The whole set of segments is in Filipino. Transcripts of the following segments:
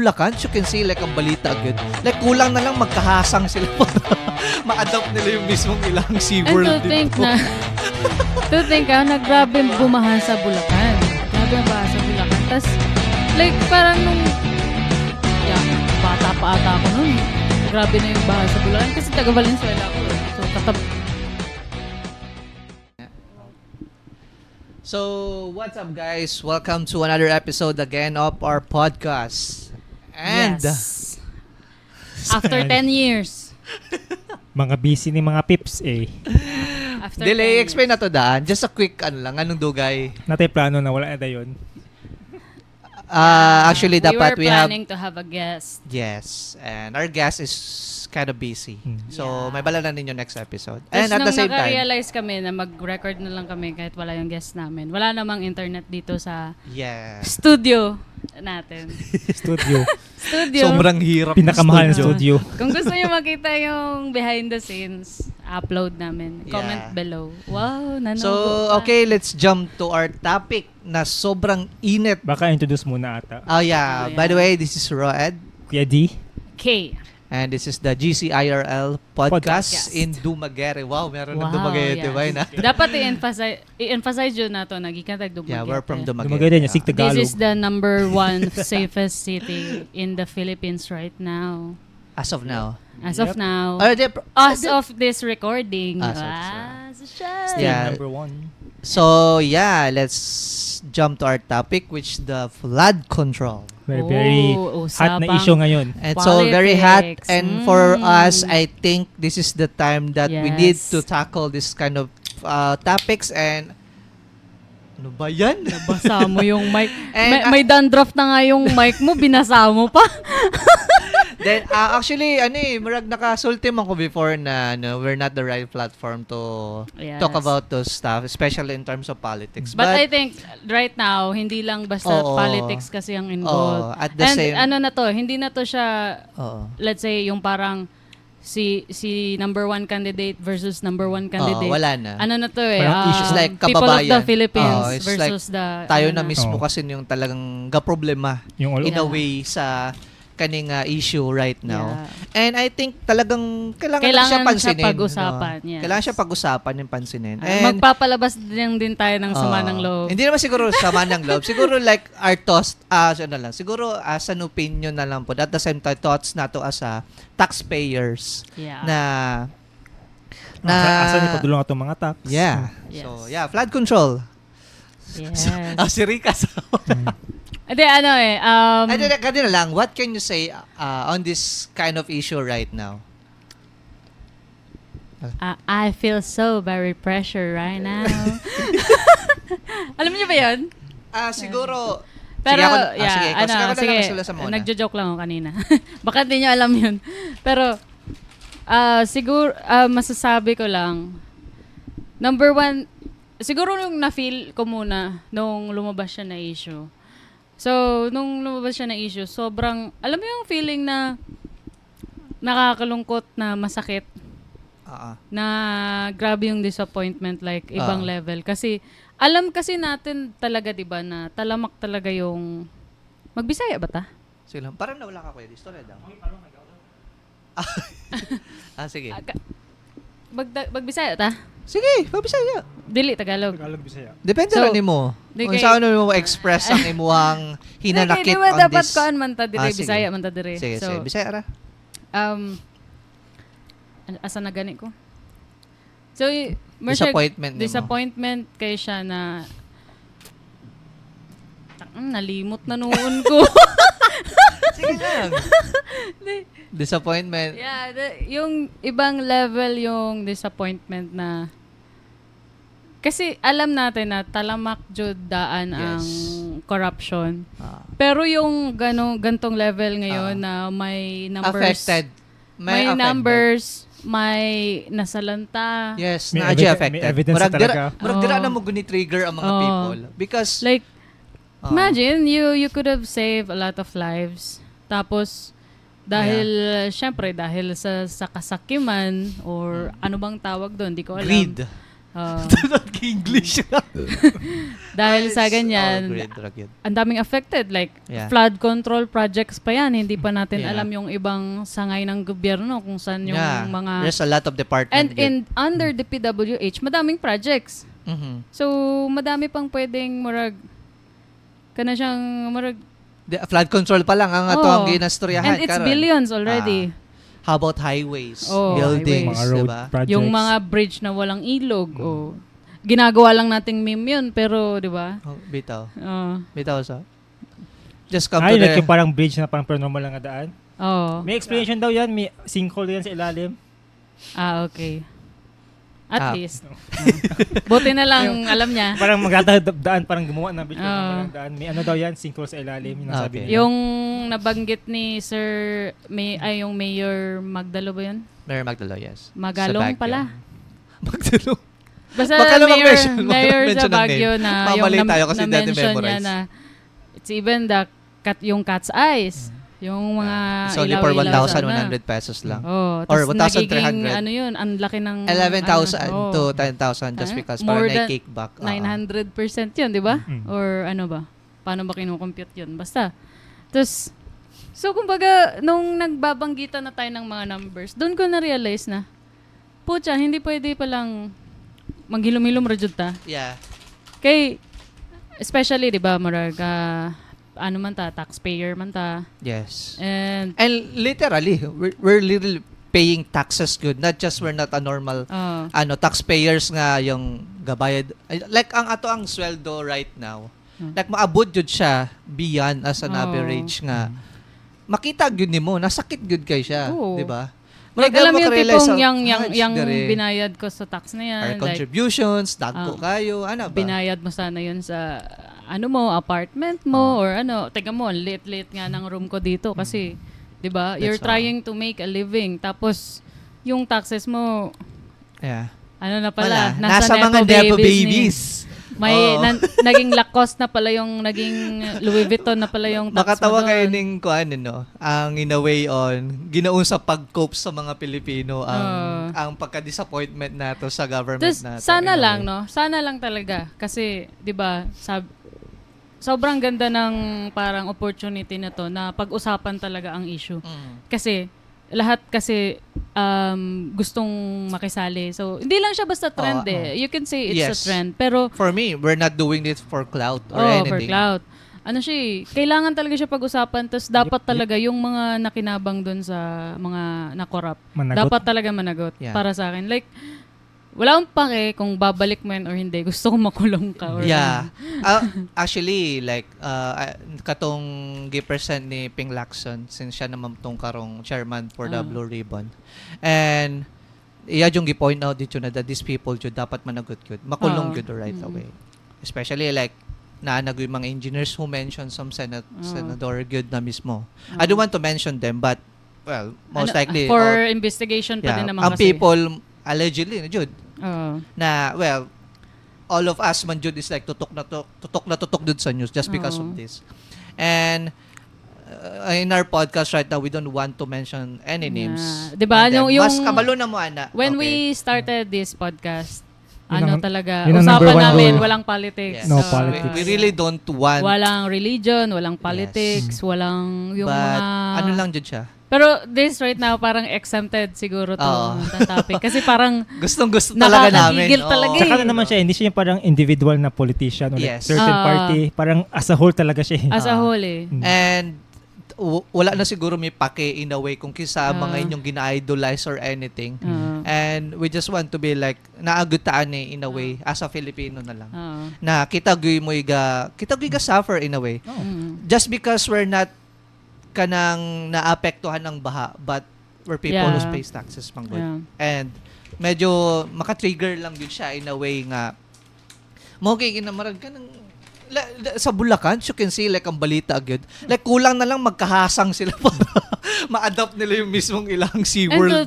Bulacan, you can say like ang balita agad. Like kulang na lang magkahasang sila para ma-adopt nila yung mismong ilang SeaWorld dito. To think naggrabe bumahan sa Bulacan. Grabe ang baha sa Bulacan. Tapos, like, parang nung, bata pa ata ako nun. Grabe na yung baha sa Bulacan. Kasi taga Valenzuela ako. So, So, what's up guys? Welcome to another episode again of our podcast. And yes. After 10 years. Mga busy ni mga pips After Delay, 10 explain years. na to daan. Just a quick lang. Anong dugay? Natay plano na wala na yun. Actually, dapat we we were have... planning to have a guest. Yes. And our guest is kind of busy. So, Yeah. may bala na ninyo next episode. Tapos And at the nung same time... naka-realize kami na mag-record na lang kami kahit wala yung guest namin. Wala namang internet dito sa Yeah. studio natin. Studio. Sobrang hirap. Pinakamahal na studio. Kung gusto nyo makita yung behind the scenes, upload namin. Comment Yeah. below. Wow, nanogo So, pa. okay, let's jump to our topic na sobrang init. Baka introduce muna ata. Oh, yeah. Oh, yeah. By the way, this is Roed. Kuya D. Okay. And this is the GCIRL podcast Podcast. in Dumaguete. Wow, meron ng Wow, Dumaguete yes. ba na? Dapat i-emphasize yun na to. Nagikan tayo Dumaguete. Yeah, we're from Dumaguete. Dumagay din, Sig This Tagalog. is the number one safest city in the Philippines right now. As of now. As of now. As of this recording. As of Wow, Yeah. Number one. So, yeah, let's jump to our topic, which the flood control. Very hot na issue ngayon. And so, very hot. Politics. And for us, I think this is the time that we need Yes. to tackle this kind of topics. And, ano ba yan? Nabasa mo yung mic. And, may dandruff na nga yung mic mo, binasa mo pa. Then, actually, marag nakasulti man ko before na we're not the right platform to Yes. talk about those stuff, especially in terms of politics. But I think right now, hindi lang basta Oo. politics kasi ang involved. at the And same... ano na to, hindi na to siya, Oo. let's say, yung parang si number one candidate versus number one candidate. wala na. Ano na to Parang issues like people of the kababayan. Philippines It's versus the... Tayo ano na mismo Oo. kasi yung talagang problema Yung all in a Yeah. way sa kaning issue right now. Yeah. And I think talagang kailangan siya Kailangan pansinin. siya pag-usapan, no? yes. Kailangan siya pag-usapan yung pansinin. And Magpapalabas din tayo ng sama ng loob. Hindi naman siguro sama ng loob. Siguro like our thoughts, siguro as an opinion na lang po. At the same time, thoughts na to as taxpayers Yeah. na Asa ni padulong atong mga tax. yeah. Yes. So, yeah, flood control. Yes. Si Rika. Hindi, Kanina lang, what can you say on this kind of issue right now? I feel so very pressure right now. Alam niyo ba yun? Siguro, Pero, sige, nagjo-joke lang ako kanina. Baka hindi niyo alam yun. Pero, siguro, masasabi ko lang, number one, siguro nung na-feel ko muna, nung lumabas siya na issue. So, nung lumabas siya na issue, sobrang, alam mo yung feeling na nakakalungkot na masakit, na grabe yung disappointment, like, ibang level. Kasi, alam kasi natin talaga, di ba, na talamak talaga yung... Magbisaya ba ta? Sige lang. Parang nawala ka, Kuya. Istorya daw. Sige. Magbisaya ta? Sige, mabisaya. Dili, Tagalog. Tagalog, Bisaya. Depende So, lang nimo. di Kung kay- saan mo express ang imuhang hinanakit Di ba on dapat this. koan man ta dire, Sige. Bisaya man ta dire. Sige, So, sige. Bisaya ra. asa na gani ko? So, Disappointment nimo. disappointment kay siya na nalimot na noon ko. Sige lang. Disappointment. Yeah, yung ibang level yung disappointment na kasi alam natin na talamak jud daan Yes. ang corruption. Ah. Pero yung gantong level ngayon na may numbers, Affected. may affected. numbers, may nasalanta. Yes, May na affected. may evidence Murag talaga. dira Oo. na mo guni-trigger ang mga Oo. people. Because, Like, ah, imagine, you could have saved a lot of lives. Tapos, dahil, syempre, dahil sa kasakiman or ano bang tawag doon, di ko alam. greed. Oo. English. Dahil sa ganyan, Great. ang daming affected. Like, Yeah. flood control projects pa yan. Hindi pa natin Yeah. alam yung ibang sangay ng gobyerno kung saan yung mga... There's a lot of department. And under the PWH, madaming projects. Mhm. So, madami pang pwedeng marag... Kana siyang marag... Flood control pa lang ang ato Oo. ang ginastoryahan. And it's karon. billions already. How about highways, Oh, buildings, Mga road diba? projects. Yung mga bridge na walang ilog. O, ginagawa lang nating meme yun, pero, di ba? Oh, bitaw. Oo. Bitaw sa. Just come Ay, to like the... yung parang bridge na parang normal lang na daan. Oo. May explanation daw yan. May sinkhole yan sa ilalim. Okay. At Ah. least. Buti na lang alam niya. Parang magdadaan, parang gumawa ng bridge na Oo. normal lang daan. May ano daw yan, sinkhole sa ilalim. Yung nasabi Okay. nila. Yung nabanggit ni Sir, yung Mayor Magdalo ba yun? Mayor Magdalo, yes. Magalong Sa Baguio. pala. Magdalo. Basta Baka naman Mayor, mention- baka Mayor mention sa ng Baguio name. na Mamali yung tayo kasi dati na-mention niya memorize. na it's even yung cat's eyes. Yung mga It's only for ilaw-ilaw sa 1,100 pesos lang. Oh, Or tas 1,300. nagiging ano yun, ang laki ng 11,000 ano, to 10,000 just because More para than na-kickback. 900% yun, di ba? Mm. Or ano ba? Paano ba kinukompute yun? Basta. Tapos, so kumbaga, nung nagbabanggitan na tayo ng mga numbers, doon ko na-realize na, putya, hindi pwede palang maghilom-hilom rajud ta. Yeah. Kay, especially, di ba, marag, ano man ta, taxpayer man ta. Yes. And, And literally, we're literally paying taxes good. Not just we're not a normal taxpayers nga yung gabayad. Like ang ato ang sweldo right now. Like maabot jud siya beyond as an Oo. average nga. Makita gyud nimo, nasakit gyud kay siya, Oo. di ba? like, alam mo yung tipong yung binayad binayad ko sa tax na yan. our Like, contributions, dagko kayo, ano ba? binayad mo sana yun sa ano mo, apartment mo or ano, teka mo, late nga ng room ko dito kasi 'di ba? You're That's trying to make a living tapos yung taxes mo Yeah. ano na Wala. pala, Nasa mga Nepo babies. May Oo. naging Lacoste na pala yung naging Louis Vuitton na pala yung tax Makatawa mo kayo doon. ning kuan no, ang in a way on ginaon sa pag-cope sa mga Pilipino ang pagka-disappointment nato sa government Tapos, nato. sana in a lang, way. no? Sana lang talaga. Kasi, di ba, sobrang ganda ng parang opportunity na to na pag-usapan talaga ang issue. Kasi, lahat kasi gustong makisali. So, hindi lang siya basta trend You can say it's a Yes. trend. Pero, For me, we're not doing this for clout or anything. for clout. Ano siya kailangan talaga siya pag-usapan tapos dapat talaga yung mga nakinabang doon sa mga nakorap. Managot. Dapat talaga managot Yeah. para sa akin. Like, wala akong pake kung babalik mo yun or hindi. Gusto ko makulong ka. Or Yeah. Actually, like, katong gi-present ni Ping Lacson, since siya naman tong karong chairman for the Blue Ribbon. And, iya yung gi-point out dito na that these people jud dapat managot jud. Makulong jud right away. Especially like, naanagoy mga engineers who mentioned some senador good na mismo. I don't want to mention them, but, well, most likely, For investigation pa din naman ang kasi. people, allegedly, jud, Oo. na, well, all of us man jud is like tutok na tutok dun sa news just because of this. And in our podcast right now, we don't want to mention any names. Diba, And then, yung mas kabalo na mo, ana. when Okay. we started this podcast, Yun ang- talaga, yun ang usapan number one namin, rule. walang politics. Yes. No So, politics. We really don't want, walang religion, walang politics, walang yung but mga... ano lang jud siya. Pero this right now, parang exempted siguro to Oo. na topic. Kasi parang Gustong-gusto talaga namin. Nakakagigil Oo. talaga Saka na naman siya, hindi siya yung parang individual na politician or like Yes. certain party. Parang as a whole talaga siya. as a whole eh. And wala na siguro may pake in a way kung kisa mga inyong gina-idolize or anything. And we just want to be like naagutaan in a way as a Filipino na lang. Na kita mo iga suffer in a way. Just because we're not kanang naapektuhan ng baha, but we're people who pays taxes pang good. Yeah. And medyo maka-trigger lang yun siya in a way nga mo kay ginamarag ka ng sa Bulacan, you can see like ang balita agad. Like kulang na lang magkahasang sila para ma-adopt nila yung mismong ilang SeaWorld And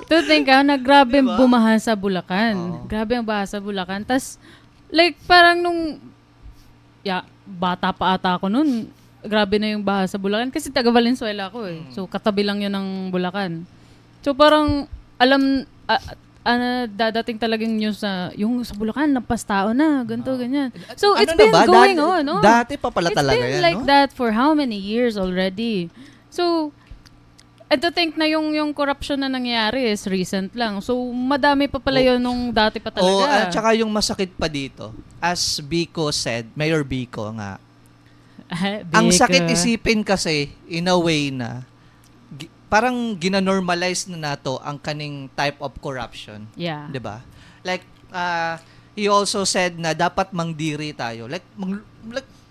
to think na na grabe Diba? bumaha sa Bulacan. Oo. Grabe ang baha sa Bulacan. Tas like parang nung bata pa ata ako nun, grabe na yung baha sa Bulacan kasi taga Valenzuela ako eh. So katabi lang yun ng Bulacan. So parang dadating talagang news na yung sa Bulacan, lampas tao na, ganito, ganyan. So, Ano it's na been ba? going Dati- on. Oh. Dati pa pala It's talaga been yan, like no? that for how many years already? So, and to think na yung corruption na nangyayari is recent lang. So, madami pa pala yun nung dati pa talaga. Oo, at saka yung masakit pa dito, as Biko said, Mayor Biko nga, ang sakit isipin kasi, in a way na, parang ginanormalize na nato ang kaning type of corruption. Yeah. 'Di ba? Like he also said na dapat mangdiri tayo. Like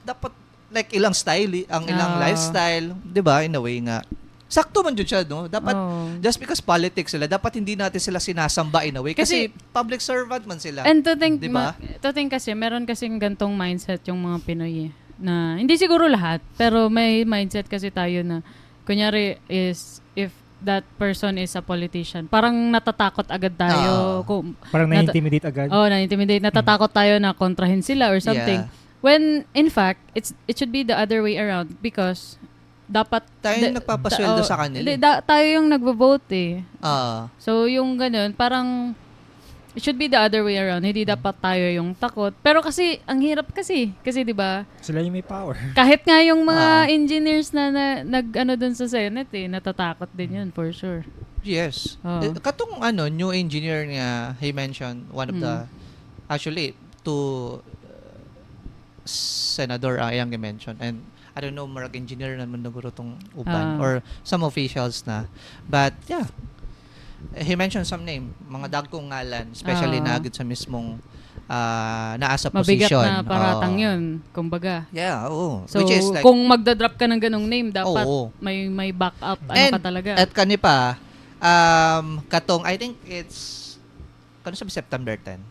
dapat like ilang style, ang ilang lifestyle, 'di ba? In a way nga. Sakto man jud siya, no? Dapat just because politics sila, dapat hindi natin sila sinasamba in a way kasi public servant man sila. And to think, diba? to think kasi, meron kasing gantong mindset yung mga Pinoy na, hindi siguro lahat, pero may mindset kasi tayo na, kunyari is, if that person is a politician, parang natatakot agad tayo. Parang na-intimidate agad. Na-intimidate. Natatakot tayo na kontrahin sila or something. Yeah. When, in fact, it should be the other way around because dapat Tayo yung nagpapasweldo sa kanila. Tayo yung nagvo-vote eh. So, yung ganun, parang it should be the other way around. Hindi dapat tayo yung takot. Pero kasi, ang hirap kasi. Kasi, di ba? Sila yung may power. Kahit nga yung mga engineers na nag-ano dun sa Senate eh, natatakot din yun, for sure. Yes. Katong new engineer niya, he mentioned one of the, actually, two senador ayang i-mention. And I don't know, marag engineer naman naguro tong uban or some officials na. But yeah, he mentioned some name, mga dagkong ngalan, especially na agad sa mismong naasa mabigat position. Mabigat na paratang yun, kumbaga. Yeah, oo. So, which is like, kung magdadrop ka ng ganong name, dapat oo. may backup, and, ka talaga. At kanipa, katong, I think it's, kano sabi, September 10.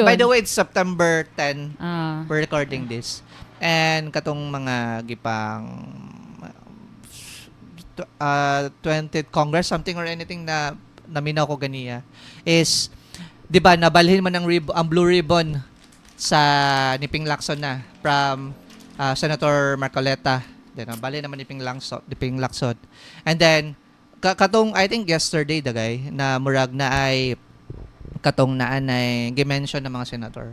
By the way, it's September 10, we're recording this. And katong mga gipang 20th Congress, something or anything na naminaw ko ganiya, is, di ba, nabalhin man ang blue ribbon sa ni Ping Lacson na from Senator Marcoleta. Then, nabalhin naman ni Ping Lacson. And then, katong, I think yesterday, dagay, na murag na ay katong naanay gimension ng mga senator.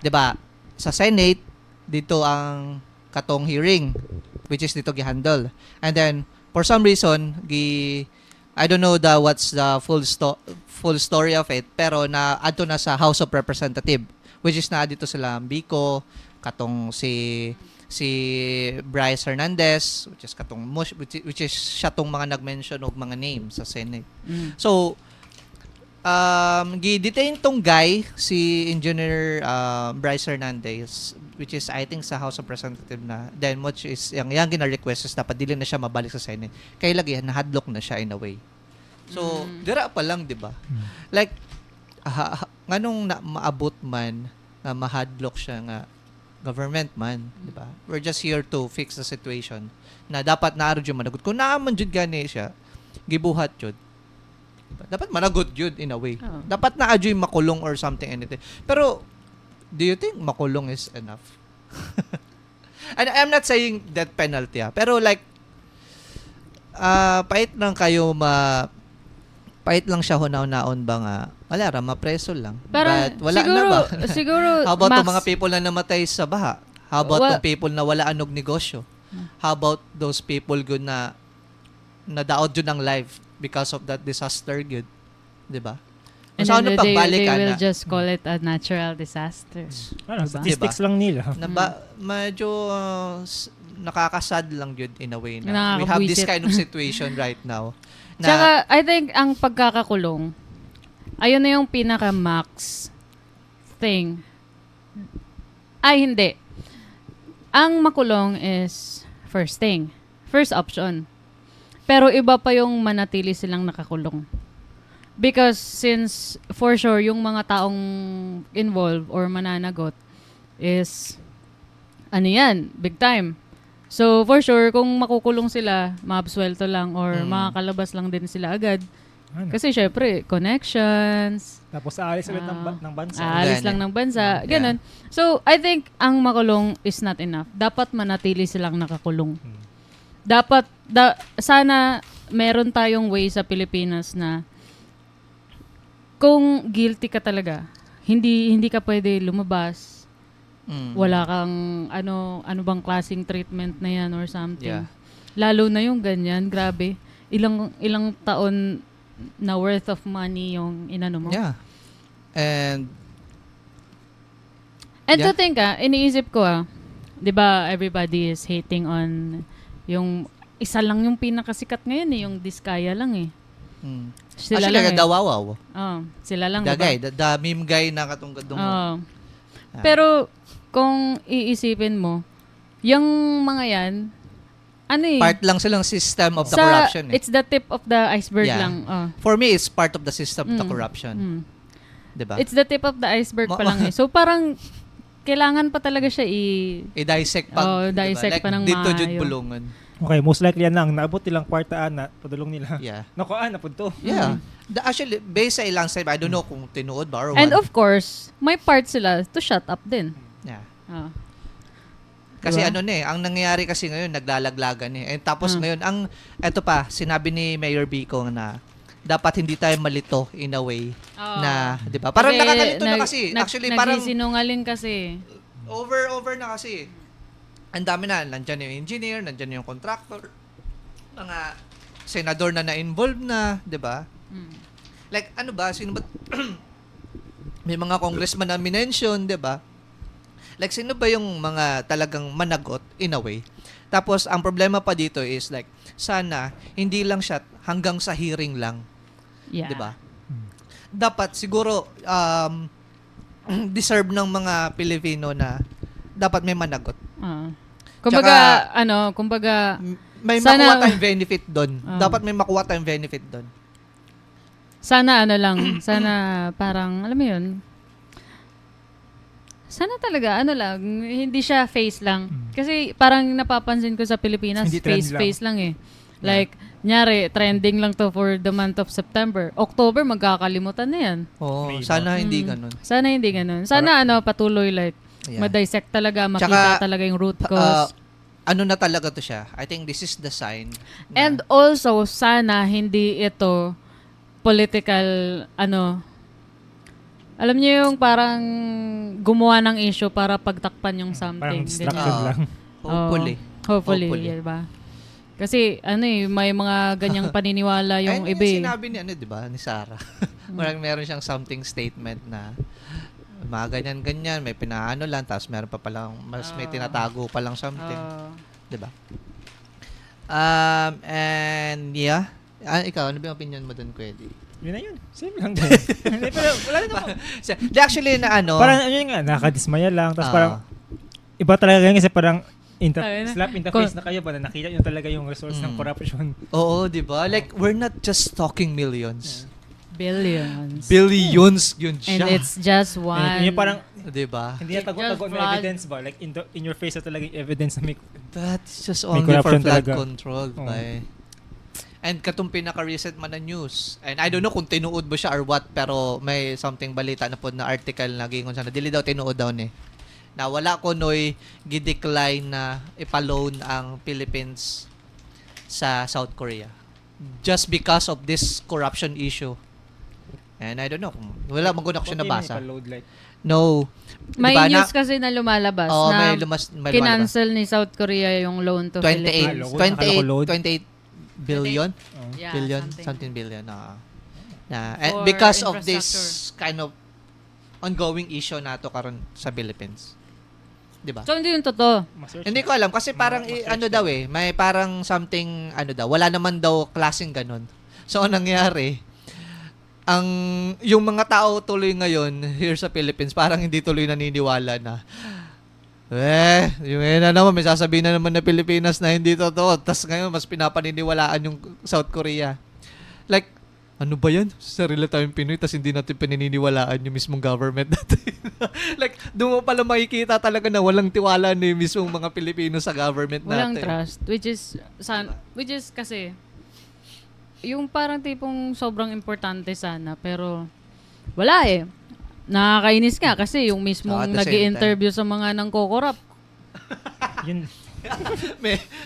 Di ba, sa Senate, dito ang katong hearing, which is dito gihandle. And then, for some reason, I don't know what's the full story of it, pero adto na sa House of Representative, which is na dito sila Biko, katong si Bryce Hernandez, which is siya tong mga nag-mention og mga names sa Senate. So, gi-detain tong guy, si Engineer Bryce Hernandez, which is I think sa House of Representative na, then which is yung gina-request is dapat dili na siya mabalik sa Senate. Kaya lagi nahadlock na siya in a way. So, dira pa lang, di ba? Like, nganong maabot man na mahadlock siya nga government man, di ba? We're just here to fix the situation na dapat naaro jud managot. Kung naaman jud gani siya, gibuhat jud. Dapat managot jud in a way. Dapat na adyoy makulong or something anything. Pero do you think makulong is enough? And I'm not saying death penalty, pero like pait lang kayo pait lang siya hunaw-naon ba nga wala ra mapreso lang. Pero but wala siguro, na ba? siguro How about Max, the mga people na namatay sa baha? How about the people na wala anog negosyo? How about those people good na nadaot jud ang life because of that disaster good? 'Di ba? and then they will just call it a natural disaster. Statistics lang nila. Medyo nakakasad lang yun in a way na we Nakakabwisit. have this kind of situation right now. Na, Tsaka, I think, ang pagkakakulong, ayun na yung pinaka-max thing. Ay, hindi. Ang makulong is first thing. First option. Pero iba pa yung manatili silang nakakulong. Because since, for sure, yung mga taong involved or mananagot is, ano yan, big time. So, for sure, kung makukulong sila, maabsuelto lang or makakalabas lang din sila agad. Kasi, syempre, connections. Tapos, aalis ulit ng bansa. Aalis lang ng bansa. Ganun. So, I think, ang makulong is not enough. Dapat manatili silang nakakulong. Dapat, sana, meron tayong way sa Pilipinas na kung guilty ka talaga, hindi ka pwede lumabas. Wala kang ano bang klaseng treatment na yan or something. Yeah. Lalo na yung ganyan, grabe. Ilang taon na worth of money yung inano mo. Yeah. And to think iniisip ko 'di ba everybody is hating on yung isa lang yung pinakasikat ngayon yung Diskaya lang eh. Sila actually, lang the Wawaw. Sila lang The diba? guy, the meme guy na katungkad mo. Pero kung iisipin mo, yung mga yan, Part lang silang system of the corruption. It's the tip of the iceberg Yeah. lang. For me, it's part of the system of the corruption. Diba? It's the tip of the iceberg pa lang eh. So parang, kailangan pa talaga siya i-dissect pa. dissect diba? pa ng dito jud maayo. bulungan. Okay, most likely yan lang. Naabot nilang kwartaan na padulong nila. Yeah. Nakuhaan na po to. Yeah. Actually, based sa ilang side, I don't know kung tinuod ba or And what. of course, may part sila to shut up din. Yeah. Diba? Kasi ang nangyayari kasi ngayon, naglalaglagan eh. And tapos ngayon, eto pa, sinabi ni Mayor Bico na dapat hindi tayo malito in a way na, di ba? Parang nakakalito na kasi. Actually, parang nagsisinungaling kasi. over na kasi. Ang dami na. Nandyan yung engineer, nandyan yung contractor, mga senador na na-involved na, di ba? Like, ano ba? Sino ba? May mga congressman na minention, di ba? Like, sino ba yung mga talagang managot in a way? Tapos, ang problema pa dito is like, sana, hindi lang siya hanggang sa hearing lang. Yeah. Di ba? Dapat, siguro, deserve ng mga Pilipino na dapat may managot. Kumbaga, May sana, makuha tayong benefit doon. Dapat may makuha tayong benefit doon. sana sana parang, alam mo yun, sana talaga, hindi siya face lang. Kasi parang napapansin ko sa Pilipinas, Hindi trend face lang eh. Like, nyari, trending lang to for the month of September. October, magkakalimutan na yan. Oo, May sana hindi ganun. Sana hindi ganun. Sana patuloy like, Yeah. ma-dissect talaga, makita talaga yung root cause. Ano na talaga to siya? I think this is the sign. And also, sana hindi ito political, alam niyo yung parang gumawa ng issue para pagtakpan yung something. Parang distraction lang. Hopefully. Hopefully, diba? Kasi, may mga ganyang paniniwala yung Ayun iba eh. sinabi ni, diba, ni Sarah. Meron siyang something statement na mga ganyan-ganyan, may pinaano lang, tapos meron pa palang, may tinatago pa lang something. Diba? And yeah. Ikaw, ano ba yung opinion mo dun, Kwedi? Yun na yun. Same lang din. Pero wala rin ako. Actually, na Parang yun nga, nakadismaya lang. Tapos parang, iba talaga yan kasi parang slap in the face na kayo ba na nakita nyo talaga yung resource ng corruption. Oo, di ba? Like, we're not just talking millions. Billions. Billions yun siya. And it's just one. And yung parang, di ba? hindi na tago-tago na evidence ba? Like, in your face na talaga yung evidence na may... That's just May only for corruption flood talaga. control. And katong pinaka-recent man na news. And I don't know kung tinuod ba siya or what, pero may something balita na po na article na gingon siya na dili daw tinuod daw ni. Na wala ko noy gidecline na ipaloan ang Philippines sa South Korea. Just because of this corruption issue. And I don't know. Wala man ko na ko siya nabasa. No. May Diba, news kasi na lumalabas Oo, na may lumalabas. kinancel ni South Korea yung loan to 28 Philippines. 28 billion? Yeah, something billion. And For because of this infrastructure. kind of ongoing issue nato karon sa Philippines. 'Di ba? So, hindi yung totoo. Hindi ko alam kasi parang daw may parang something daw, wala naman daw klaseng ganun. So ang nangyari, yung mga tao tuloy ngayon here sa Philippines parang hindi tuloy naniniwala na yung na naman, may sasabihin na naman na Pilipinas na hindi totoo. Tapos ngayon, mas pinapaniniwalaan yung South Korea. Like, ano ba yan? Sarili tayong Pinoy, tapos hindi natin pinaniniwalaan yung mismong government natin. Like, doon mo pala makikita talaga na walang tiwala na yung mismong mga Pilipino sa government Walang natin. trust. Which is kasi, yung parang tipong sobrang importante sana, pero wala eh. Nakakainis nga kasi yung mismong at the same nag-i-interview sa mga nangkokorap. Yun.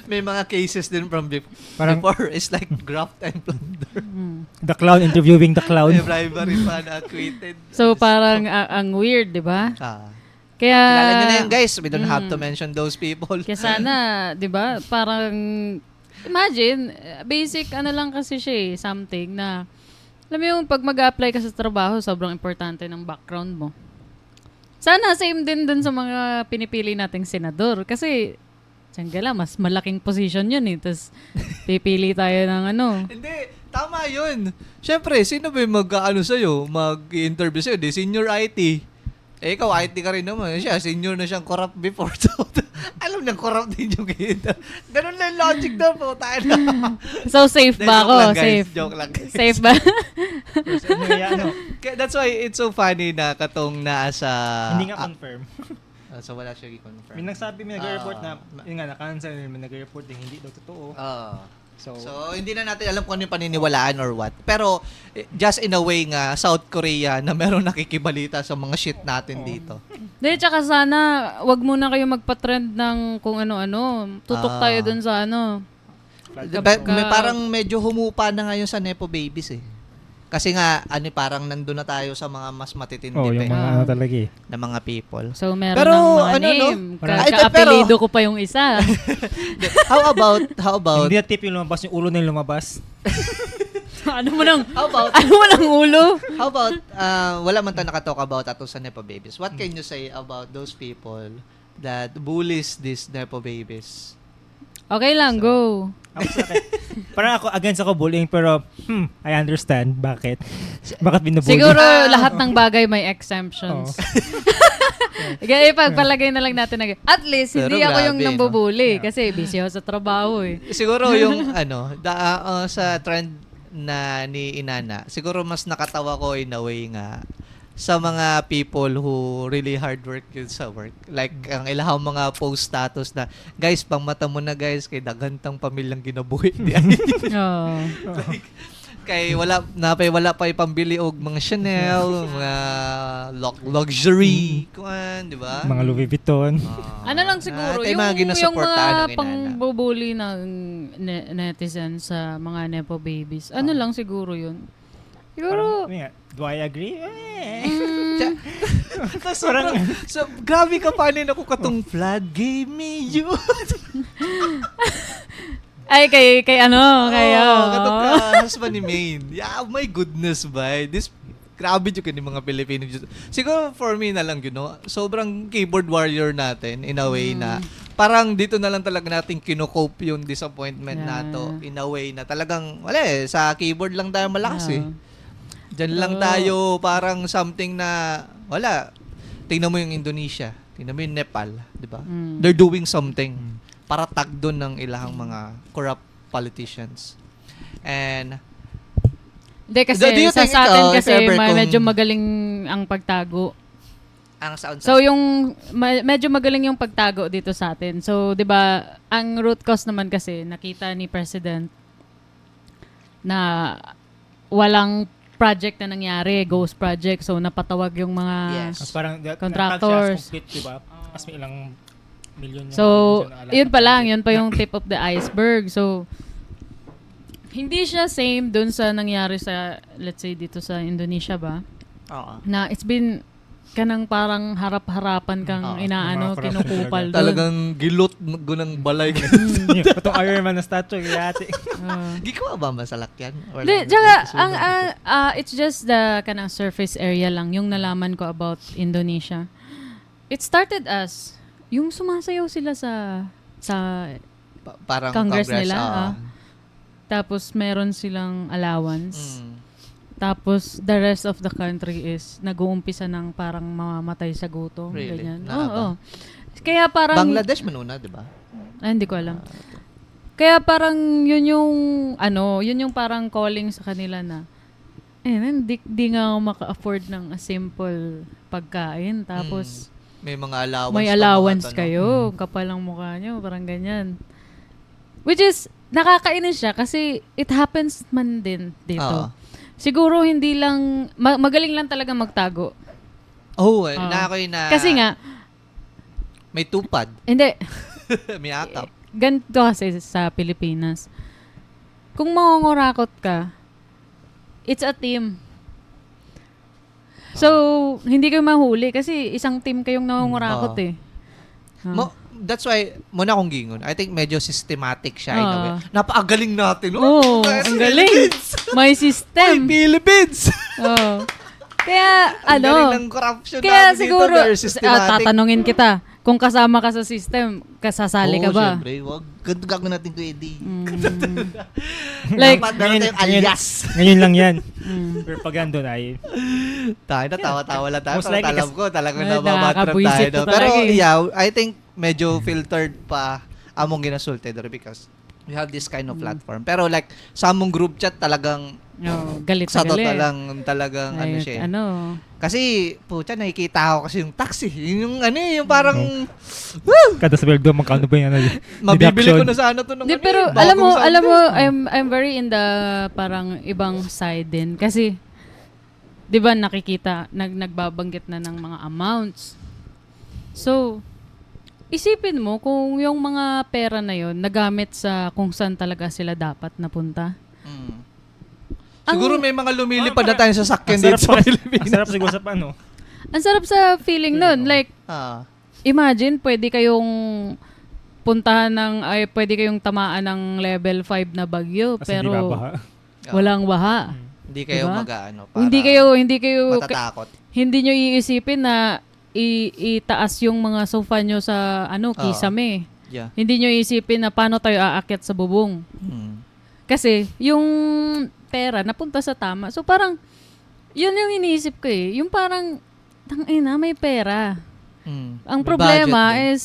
may mga cases din from Parang- before. It's like graft and plunder. The clown interviewing the clown. May bribery pa na acquitted. So parang ang weird, 'di ba? Kaya Kilala nyo na yan, guys. We don't have to mention those people. Kaya sana, 'di ba? Parang imagine, basic ano lang kasi siya something na alam mo yung pag mag-apply ka sa trabaho, sobrang importante ng background mo. Sana same din dun sa mga pinipili nating senador kasi tiyangala, mas malaking position yun Tapos pipili tayo ng ano. Hindi, tama yun. Siyempre, sino ba yung sa'yo? Mag-interview sa'yo? Di senior IT. Ikaw, IT ka rin naman. Siya, senior na siyang corrupt before. So, alam niyang corrupt din yung kita. Ganun lang yung logic na po. Tayo na. So safe ba ako? Safe. Joke lang, guys. Safe ba? That's why it's so funny na katong nasa... Hindi nga confirm. So, wala siya i-confirm. May nagsabi, may nag-report na, yun nga, na-cancel, may nag-report din, hindi daw totoo. So, hindi na natin alam kung ano yung paniniwalaan or what. Pero, just in a way nga, South Korea na meron nakikibalita sa mga shit natin dito. Hindi, tsaka sana, wag muna kayo magpa-trend ng kung ano-ano. Tutok tayo dun sa ano. Parang medyo humupa na ngayon sa Nepo Babies eh. Kasi nga, parang nandun na tayo sa mga mas matitindi yung mga talaga na mga people. So, meron Pero, ng mga no? name. Pero- Ka-apelido ko pa yung isa. How about, Hindi na tip yung lumabas, yung ulo na yung lumabas. ano mo nang how about, ulo? how about, wala man tayo nakatalk about ato sa Nepo Babies. What can you say about those people that bullies these Nepo Babies? Okay lang, go. Ako sa akin, parang ako, against ako bullying, pero, I understand. Bakit? Bakit binubully? Siguro lahat ng bagay may exemptions. Kaya ipagpalagay na lang natin na at least Pero hindi ako yung grabe, nambubuli kasi busy ako sa trabaho Siguro yung sa trend na ni Inana, siguro mas nakatawa ko in a way nga sa mga people who really hard work yun sa work. Like, ang ilahang mga post status na, guys, pang mata mo na guys, kay dagantang pamilyang ginabuhi. Oh. Like, kay wala pa ipambili og mga Chanel, mga luxury, kuan, di ba? Mga Louis Vuitton. Ano lang siguro, Tayo yung mga ginasuportahan ng mga Inana. pangbubuli ng netizens sa mga Nepo babies. Ano lang siguro yun? Siguro, Do I agree? So, grabe ka panin ako katong Vlad gave me you. ay kay ano, kayo. Katong husband ni Maine. Yeah, my goodness, ba? Grabe yung mga Pilipino. Siguro for me na lang, sobrang keyboard warrior natin in a way na parang dito na lang talaga natin kinocope yung disappointment nato in a way na talagang, sa keyboard lang tayo malakas Diyan lang tayo parang something na wala. Tingnan mo yung Indonesia, tingnan mo yung Nepal, 'di ba? They're doing something para tagdon ng ilahang mga corrupt politicians. And Hindi kasi Do you sa think atin ikaw, kasi if ever medyo kung- magaling ang pagtago. ang sound So yung medyo magaling yung pagtago dito sa atin. So 'di ba, ang root cause naman kasi nakita ni President na walang project na nangyari, ghost project. So napatawag yung mga Yes. Parang Contractors. complete, diba? As may ilang milyon So, yun pa lang, yun pa yung tip of the iceberg. So, hindi siya same dun sa nangyari sa, let's say, dito sa Indonesia ba? Oo. Na it's been kanang parang harap-harapan kang inaano, Mga corruption kinukupal dun. Talagang gilot gunang balay. Itong Iron Man na statue, yati. Gikawa ba masalakyan? Or Di, lang- tsaka, sunog? it's just the kanang surface area lang, yung nalaman ko about Indonesia. It started as, yung sumasayaw sila sa Parang Congress Congress nila, tapos meron silang allowance. Mm. Tapos, the rest of the country is nag-uumpisa ng parang mamamatay sa gutom. Really? Ganyan. Nakaba? Oo. Kaya parang... Bangladesh manuna, di ba? Hindi ko alam. Kaya parang yun yung, yun yung parang calling sa kanila na, di nga ako maka-afford ng a simple pagkain. Tapos, May mga allowance. may pa allowance mga kayo. Kapal ang mukha nyo. Parang ganyan. Which is, nakakainis siya kasi it happens man din dito. Oo. Siguro hindi lang, magaling lang talaga magtago. Oh, na ako na Kasi nga, may tupad. hindi. Miyakap. Ganito kasi sa Pilipinas. Kung mangungurakot ka, it's a team. So, hindi kayo mahuli kasi isang team kayong nangungurakot eh. That's why, muna akong gingon. I think medyo systematic siya in a way. Ah. Napakagaling natin. Oo, ang galing. May system. Philippines! Oo. Kaya, Ang galing ng corruption kaya natin siguro, dito. Very systematic. tatanungin kita, kung kasama ka sa system, kasasali ka ba? Siyempre. Wag. Ganito gagawin natin ko, Eddie. Like, Dapat meron tayong alias. Ngayon lang yan. Pero pag andun ay, Tayo na, tawa-tawa lang tayo. Most Pero likely alam ko, talagang Ay, nababatrap nakakabwisit tayo. to Pero talaga eh. yeah, I think medyo filtered pa among ginasulted because we have this kind of platform. Pero like, sa among group chat talagang galit sa na galit. talagang ano Like, siya. ano, Kasi, pucha, nakikita ko kasi yung taxi. Yung ano yung parang, kada sa sweldo, magkano ba yan? mabibili ko na sana to ng Di, ano, pero bagong alam mo, sandals. I'm very in the parang ibang side din. Kasi, di ba nakikita, nagbabanggit na ng mga amounts. So, isipin mo kung yung mga pera na yon nagamit sa kung saan talaga sila dapat napunta. Mm. Siguro may mga lumilipad na tayo sa sakyan Ang dito sarap sa pa- Pilipinas. Ang sarap siguro sa paano. Ang sarap sa feeling nun. Like, Ah. imagine, pwede kayong puntahan pwede kayong tamaan ng level 5 na bagyo, Kasi pero di babaha. walang baha. Hindi kayo Diba? mag-ano. Hindi kayo matatakot. hindi nyo iisipin na itaas yung mga sofa nyo sa kisame. Yeah. Hindi nyo iisipin na paano tayo aakyat sa bubong. Mm. Kasi yung pera napunta sa tama. So parang yun yung iniisip ko eh. Yung parang tangina may pera. Mm. Ang May problema budget din. is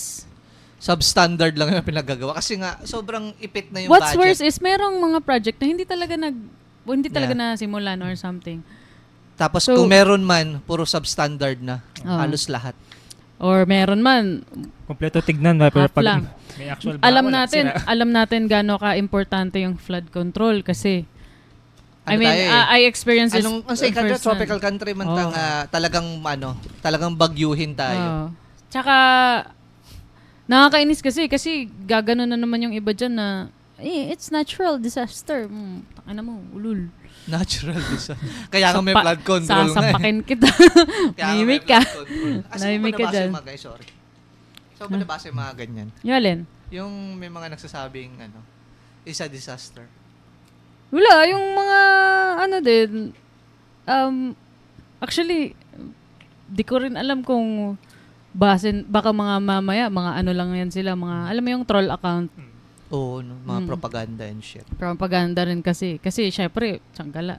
Substandard lang yung pinagagawa. Kasi nga, sobrang ipit na yung what's budget. worse is merong mga project na hindi talaga nasimulan or something. Tapos So- kung meron man, puro substandard na. Oh. Halos lahat. Or meron man, Kompleto tignan, pero Half pag lang. may actual alam wala, natin, sira. alam natin gaano ka-importante yung flood control kasi Ano tayo eh? I experienced this Anong, ang say country, firsthand. tropical country man Oo. talagang bagyuhin tayo. Oo. Tsaka, nakakainis kasi gagano na naman yung iba dyan na, it's natural disaster. Takina mo, ulul. Natural disaster. Kaya nga may Sapa- flood control nga. Sasapakin kita. Kaya nga may Mimik ka. flood control. Nahimik ka dyan. Sorry. So, balabasa yung mga ganyan. Yung alin? Yung may mga nagsasabing, is a disaster. Wala, yung mga, din, actually, di ko rin alam kung baka mga mamaya, mga ano lang yan sila, mga, alam mo yung troll account, Oo, mga propaganda and shit. propaganda rin kasi. Kasi, syempre, tsanggala.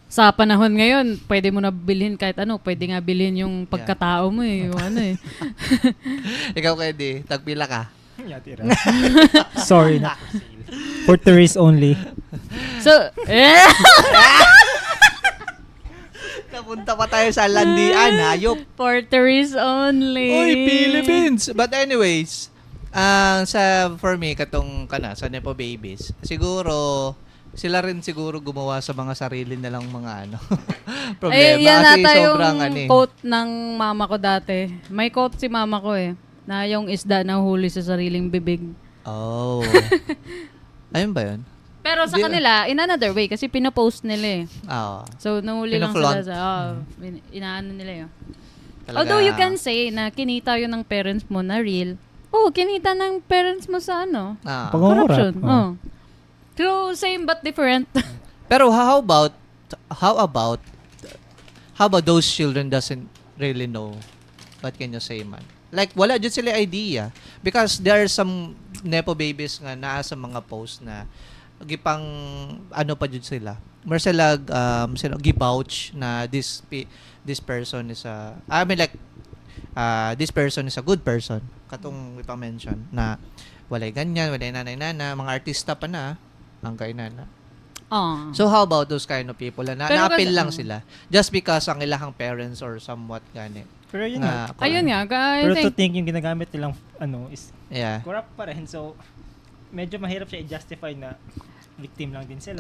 Sa panahon ngayon, pwede mo na bilhin kahit ano, pwede nga bilhin yung pagkatao mo eh, yung ano eh. Ikaw, Kedi, tagpila ka. Yatira. Sorry, not for sale. For tourists only. So, Napunta pa tayo sa landian, hayop. for tourists only. Uy, Philippines! But anyways, for me, sa Nepo Babies, siguro, sila rin siguro gumawa sa mga sarili nilang mga problema. Yan Kasi nata yung sobrang quote ng mama ko dati. May quote si mama ko eh, na yung isda na huli sa sariling bibig. Oh. Ayun ba yun? Pero sa Di- kanila, in another way, kasi pinopost nila eh. Oo. So, nahuli lang Pinaflaunt. sila inaano nila yun. Talaga. Although you can say na kinita yun ng parents mo na real, kinita ng parents mo sa Pangungura. corruption. Oh. Oh. So, same but different. Pero how about those children doesn't really know? What can you say, man? Like, wala dyan sila idea. Because there are some Nepo babies nga naa sa mga post na gipang pa dyan sila. Sila gibouch na this person is this person is a good person. Katong ipa-mention na walay ganyan, walay nanay-nana, mga artista pa na, ang kainana. Oh. So how about those kind of people na Pero na-appeal kasi- lang sila just because ang ilahang parents or somewhat gani. Pero yun nga. Ayun nga, I Pero think, to think yung ginagamit nilang is Yeah. corrupt pa rin. So, medyo mahirap siya i-justify na victim lang din sila.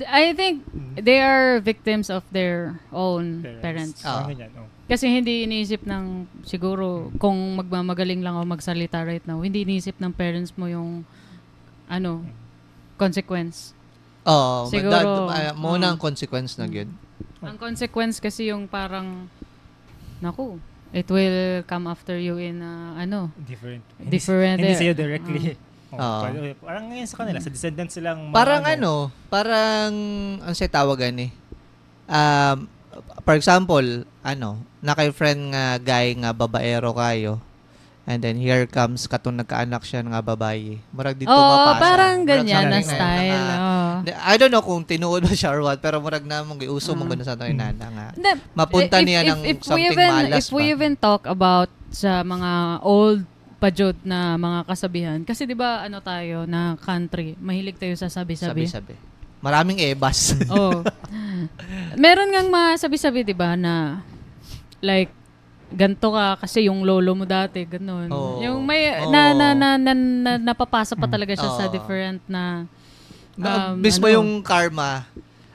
I think they are victims of their own parents. Ah. Ganyan, oh. Kasi hindi iniisip ng, siguro, kung magmamagaling lang o magsalita right now, hindi iniisip ng parents mo yung, consequence. Oo. Siguro, Muna ang consequence na yun. Ang consequence kasi yung parang, naku, it will come after you in, Different. different. Hindi sa'yo directly. Oo. Parang ngayon sa kanila, sa descendants silang Parang parang, ang siya tawagan eh. For example, naka-friend nga guy nga babaero kayo. And then here comes katong nagkaanak siya nga babae. Murag dito mapasa. Parang Murag ganyan na something style. I don't know kung tinuod ba siya or what, pero murag na mong iuso mong gano'n sa ito inana nga. Mapunta niya ng something malas If we even talk about sa mga old pajod na mga kasabihan, kasi di ba tayo na country, mahilig tayo sa sabi-sabi. Sabi-sabi. Maraming ebas. Oh. Meron ngang mga sabi-sabi, di ba, na like, ganto ka kasi yung lolo mo dati, ganun. Oh. Yung may, napapasa pa talaga siya sa different na, Mismo yung karma,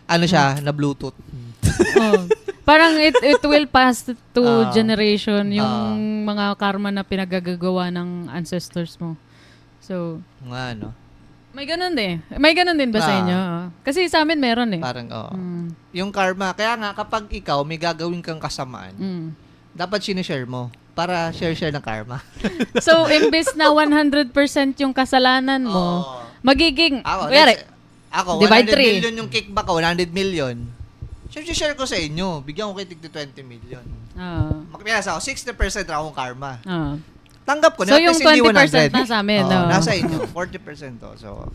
siya, na Bluetooth. parang it will pass to generation yung mga karma na pinagagagawa ng ancestors mo. So, may ganun din. May ganun din ba sa inyo? Kasi sa amin meron eh. Parang, yung karma, kaya nga kapag ikaw may gagawin kang kasamaan, dapat sinishare mo para share ng karma. So, imbes na 100% yung kasalanan mo, magiging, ako, divide 100 3. million yung kickback ko, 100 million. Share ko sa inyo. Bigyan ko kay tig 20 million. Makapiyasa ako, 60% na akong karma. Tanggap ko. So, yung hindi 20% 100. nasa amin. Nasa inyo. 40% to. So,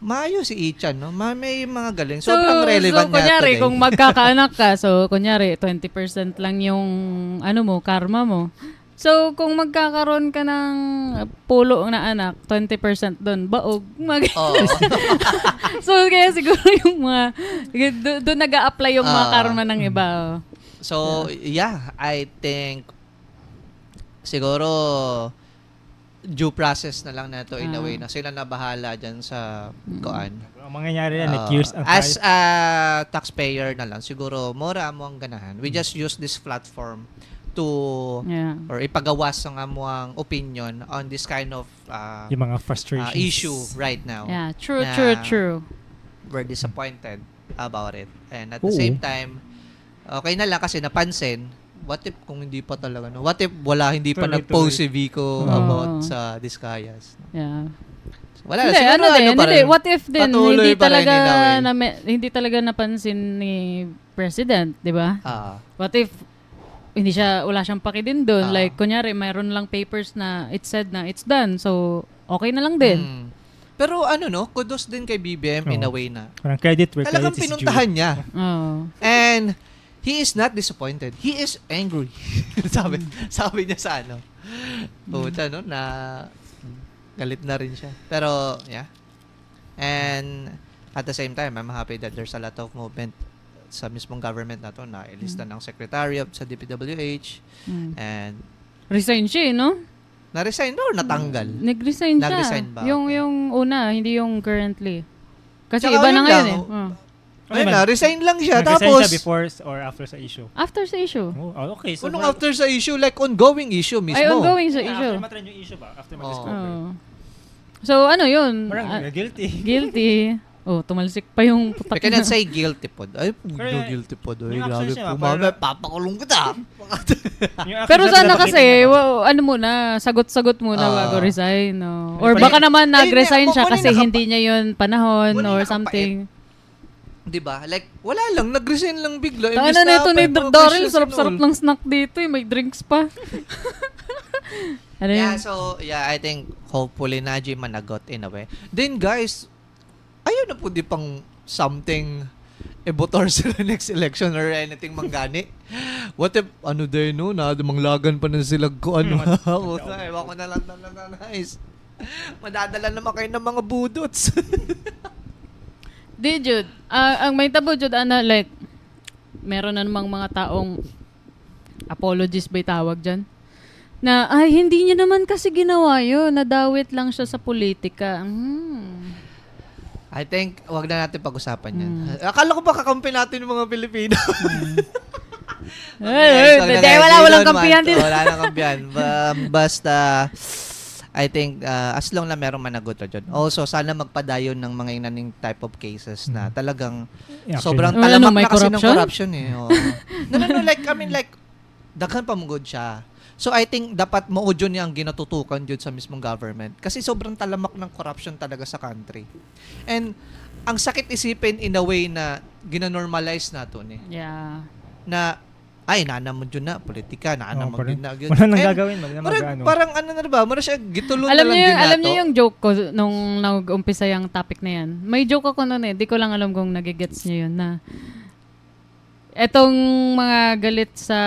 maayos si Ichan, no? May mga galing. Sobrang relevant so, kunyari, today. kung magkakaanak ka, so, kunyari, 20% lang yung, karma mo. So, kung magkakaroon ka ng pulo na anak, 20% doon, baog. So, kaya siguro yung mga, doon nag-a-apply yung mga karma ng iba. So, I think, siguro, due process na lang na to in a way na sila na bahala dyan sa kuan. Ang mangyayari yan, years and as a taxpayer na lang, siguro, mora mo ang ganahan. We just use this platform to or ipagawas ang amuang opinion on this kind of yung mga frustrations issue right now. Yeah, true. We're disappointed about it. And at the same time, okay na lang kasi napansin, what if kung hindi pa talaga, no? What if hindi pa nag-post si Vico about sa Discayas? Yeah. Wala siguro what if din hindi talaga napansin ni President, 'di ba? What if wala siyang paki din doon, like kunyari mayroon lang papers na it said na it's done. So okay na lang din. Pero kudos din kay BBM in a way na. Parang credit where talagang credit is due. pinuntahan niya. And he is not disappointed. He is angry. sabi niya sa na galit na rin siya. Pero, yeah. And at the same time, I'm happy that there's a lot of movement sa mismong government na to na ilista ng secretariat sa DPWH. And resign siya, no? Na-resign or natanggal? Nag-resign siya. Nag-resign ba? Yung una, hindi yung currently. Kasi Tsaka iba na ngayon eh. Ayun na, resign lang siya. Nag-resign Tapos, siya before or after sa issue? After sa issue. Okay. So anong after sa issue? Like ongoing issue mismo. Ay, ongoing sa issue. After matrend yung issue ba? After mag-discover. So, yun? Parang guilty. Guilty. Tumalsik pa yung putak I cannot say guilty po. Ay, guilty po. Ay, yung grabe action siya, po. Mama, papakulong kita. Pero sana kasi, sagot-sagot muna bago resign. No? Or baka naman nag-resign siya kasi hindi niya yun panahon or something. Diba? Like, wala lang. Nag-resign lang bigla. Tana na ito ni Daryl. Sarap-sarap ng snack dito. May drinks pa. I think hopefully Najee managot in a way. Then guys, ayaw na po di pang something ibotor sila next election or anything manggani. What if, manglagan pa na sila ko, ewan ko na lang talaga, guys. Madadala naman kayo ng mga budots. Di, Jude. Ang may tabo, Jude, like, meron na namang mga taong apologies ba'y tawag dyan? Na, hindi niya naman kasi ginawa yun. Nadawit lang siya sa politika. I think, wag na natin pag-usapan yan. Akala ko ba kakampi natin yung mga Pilipino? Hindi, walang kampihan din. Wala nang kampihan. Basta, I think, as long na meron managot dyan. Also, sana magpadayon ng mga inaning type of cases na talagang sobrang talamak na kasi ng corruption eh. Oo. No, like, I mean, like, daghan pa mong good siya. So, I think, dapat maudyo niya ang ginatutukan dyan sa mismong government. Kasi sobrang talamak ng corruption talaga sa country. And, ang sakit isipin in a way na ginanormalize na to eh. Yeah. Na, ay, naanamod yun na, politika, naanamod parang yun na. wala nang gagawin, wala nang magano. Parang ano na ba, mara siya, gitulo na lang din nato. Alam niyo yung joke ko nung nag-umpisa yung topic na yan. May joke ako noon eh, di ko lang alam kung nagigets niyo yun na etong mga galit sa,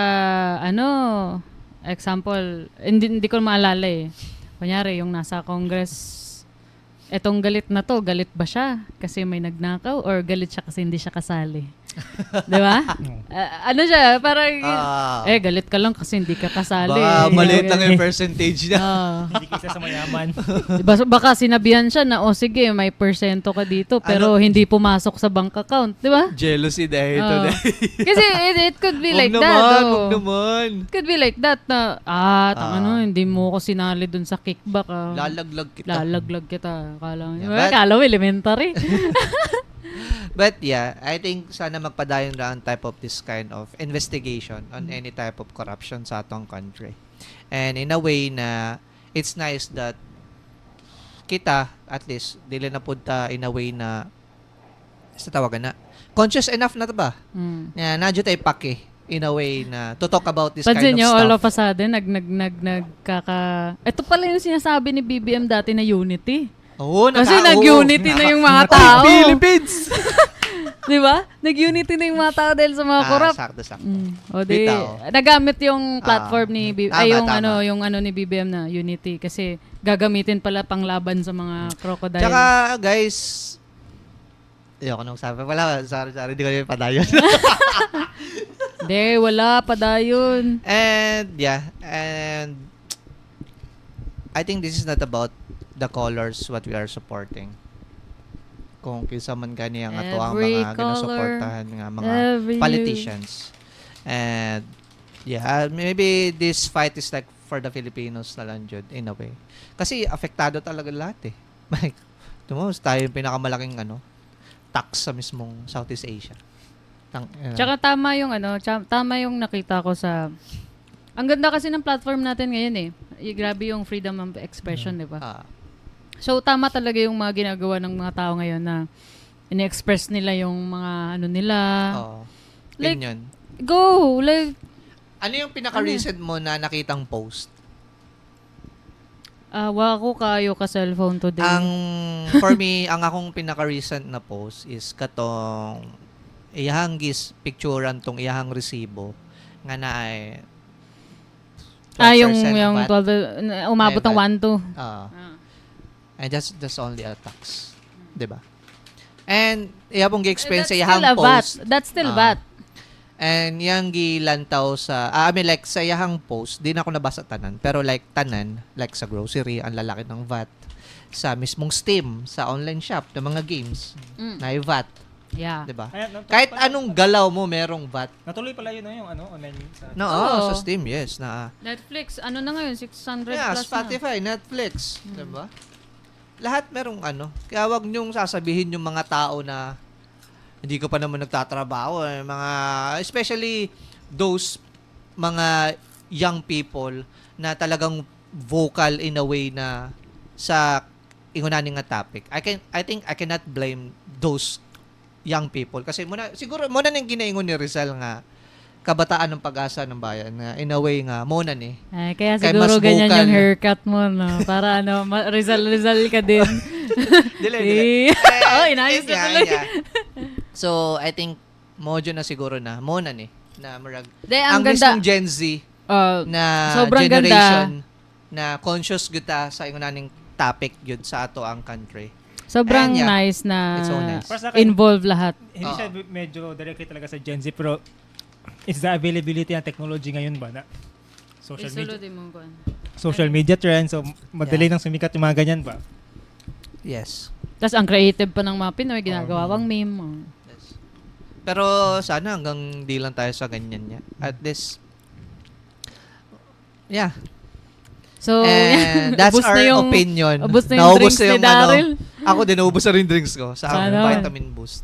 example, hindi ko maalala eh. Kunyari, yung nasa Congress, etong galit na to, galit ba siya kasi may nagnakaw or galit siya kasi hindi siya kasali? Di ba? Ano siya, parang, galit ka lang kasi hindi ka kasali. Baka maliit lang yung percentage niya. Hindi kisa sa mayaman. Baka sinabihan siya na, sige, may persento ka dito, pero hindi pumasok sa bank account. Di ba? Jealousy dahil ito. Kasi it could be like that. Wag naman. It could be like that na, hindi mo ko sinali dun sa kickback. Lalaglag kita. Kala Yeah, mo elementary. But yeah, I think sana magpadayon lang type of this kind of investigation on any type of corruption sa atong country. And in a way na it's nice that kita, at least, dili na punta in a way na sa tawagan na, conscious enough na to ba? Nadyo tayo pake in a way na to talk about this Pansin kind of nyo, stuff. all of a sudden, ito pala yung sinasabi ni BBM dati na unity. Oo, kasi nag-unity na yung mga tao. Philippines! Di ba? Nag-unity na yung mga tao dahil sa mga corrupt. Sakto. O di, nagamit yung platform ni BBM, yung ni BBM na unity kasi gagamitin pala pang laban sa mga crocodile. Tsaka, guys, ayoko nang sabi. Wala, sorry, di ko yung padayon. Hindi, wala, padayon. And I think this is not about the colors what we are supporting. Kung kinsa man gani ang ato ang mga ginusuportahan nga mga politicians. And maybe this fight is like for the Filipinos na lang jud in a way. Kasi apektado talaga lahat eh. Like, tayo yung pinakamalaking tax sa mismong Southeast Asia. Tsaka tama yung nakita ko sa ang ganda kasi ng platform natin ngayon eh. Grabe yung freedom of expression, di ba? So, tama talaga yung mga ginagawa ng mga tao ngayon na ini-express nila yung mga nila. Opinion. Go! Ano yung pinaka-recent mo na nakitang post? Wala ko kayo ka-cellphone today. For me, ang akong pinaka-recent na post is katong iyahang picturean tong iyahang resibo nga na ay 12% yung 12, umabot ng 1-2. And that's only a tax. Diba? And iyapong gi-explain sa iyahang post. That's still VAT. And yang gilantaw sa, like sa iyahang post, di na ako nabasa tanan. Pero like tanan, like sa grocery, ang lalaki ng VAT. Sa mismong Steam, sa online shop, ng mga games, na yung VAT. Yeah. Diba? Kahit anong galaw mo, merong VAT. Natuloy pala yun yung online sa sa Steam, yes. Netflix, na ngayon, 600 plus Spotify, Netflix. Diba? Lahat merong Kaya wag niyong sasabihin yung mga tao na hindi ko pa naman nagtatrabaho. Especially those mga young people na talagang vocal in a way na sa ingunaning nga topic. I think I cannot blame those young people. Kasi siguro muna nang ginaingon ni Rizal nga kabataan ng pag-asa ng bayan na in a way nga muna ni. Kaya siguro ganyan vocal yung haircut mo no para Rizal ka din. Dili. Inayos na tuloy. So I think mojo na siguro na muna ni na marag ang mismong Gen Z na generation ganda. Na conscious gyud sa ingunaning topic gyud sa ato ang country. Sobrang nice na so nice. Involve lahat. Hindi siya medyo directly talaga sa Gen Z pero it's the availability ng technology ngayon ba na social media trends so madali nang sumikat yung mga ganyan ba? Yes. Tas ang creative pa ng mga Pinoy, ginagawa pang meme. Oh. Pero sana hanggang di lang tayo sa ganyan niya. At least, yeah. So, And that's ubos our na yung- opinion. ubos na yung Naubos drinks ni Daryl. Ako din, naubos na rin yung drinks ko sa Sana. vitamin boost.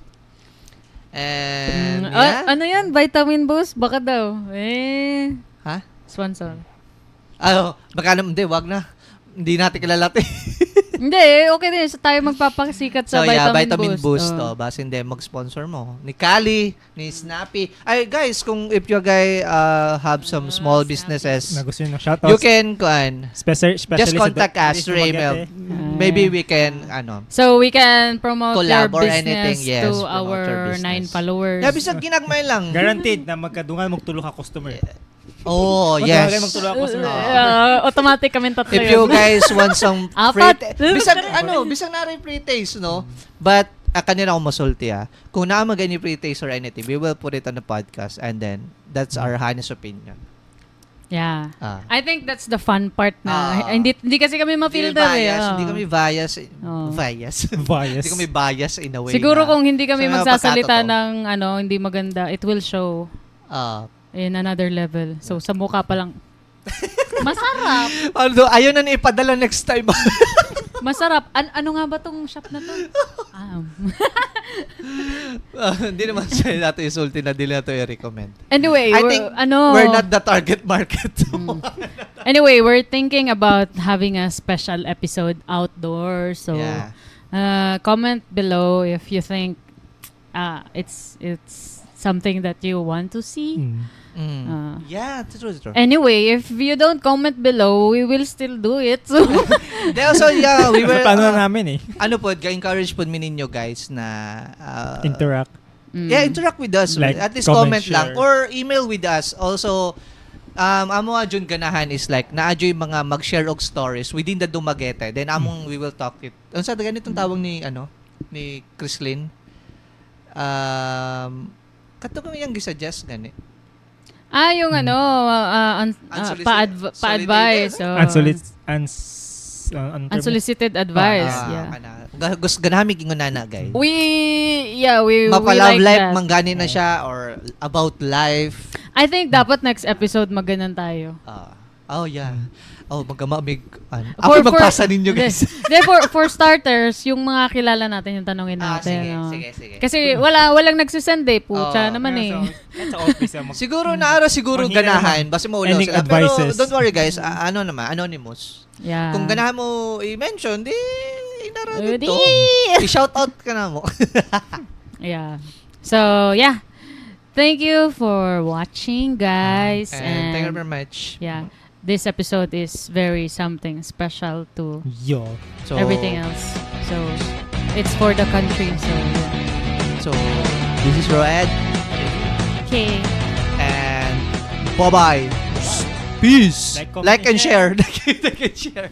And, Ano yan? Vitamin boost? Baka daw. Ha? Sponsor. Baka naman, hindi, wag na. Hindi natin kilala ito. Hindi, okay din. So, tayo magpapasikat sa So, yeah, vitamin, vitamin boost. Oh. Basta hindi, mag-sponsor mo. Ni Kali, ni Snappy. Ay, guys, kung if you guys have some small businesses, Na gusto nyo ng shoutouts. you can, Specialist just contact us through email. Maybe we can, So, we can promote your collab or business anything, yes, to promote your our business. 9 followers. yeah, bisag ginagmay lang. Guaranteed na magkadungan magtulo ka customer. Oh, Magkadungan yes. magtulo ka customer. Automatic kami tatlo If you guys want some free Apat. bisag na rin free taste, no? But, kanina ako masulti, kung naamag any free taste or anything, we will put it on the podcast and then, that's our honest opinion. Yeah. Ah. I think that's the fun part na. Hindi kasi kami ma-filter Hindi eh. bias, oh. hindi kami bias. Oh. Bias. Bias. Hindi kami bias in a way. Siguro na, kung hindi kami sa mga magsasalita pagkatotoo. ng hindi maganda, it will show in another level. So, sa mukha pa lang. Masarap. Although, ayun na ipadala next time. Masarap. Ano nga ba tong shop na to? Hindi naman siya natin isulti na dili na to i-recommend. Anyway, I think we're not the target market. Anyway, we're thinking about having a special episode outdoors. So, yeah. comment below if you think it's something that you want to see. Yeah, true. Anyway, if you don't comment below, we will still do it. So, They also, yeah, we were, Paano na namin eh. ano po, encourage po ninyo guys na Interact. yeah, interact with us. Like, At least comment, comment lang. share. Or email with us. Also, amo adyon ganahan is like, na-adyo yung mga mag-share og stories within the Dumaguete. Then, among we will talk it. Ano sa ganitong tawag ni Chrislyn? Kato kami yung gisuggest gani. yung pa-advise. Unsolicited advice. Gusto ganami gingon na guys. We Mapalove like life, that. manggani na siya, or about life. I think dapat next episode maganan tayo. Yeah. Magamamig. Ako magpasa ninyo guys. For starters, yung mga kilala natin yung tanongin natin. Sige. Kasi walang nagsisend eh. Pucha naman eh. Sa office. Siguro Manghingi ganahan. naman. Basta mo ulaw Any sila. Pero advices? don't worry guys. Anonymous. Yeah. Kung ganahan mo i-mention, di inara Di. dito. I-shout out ka na mo. Yeah. So, yeah. Thank you for watching, guys. And thank you very much. Yeah. This episode is very something special to Yo. So, everything else. So, it's for the country. So, yeah. So, this is Roed. Okay. And bye-bye. Peace. Like, comment, Like and and share. share. Like and share.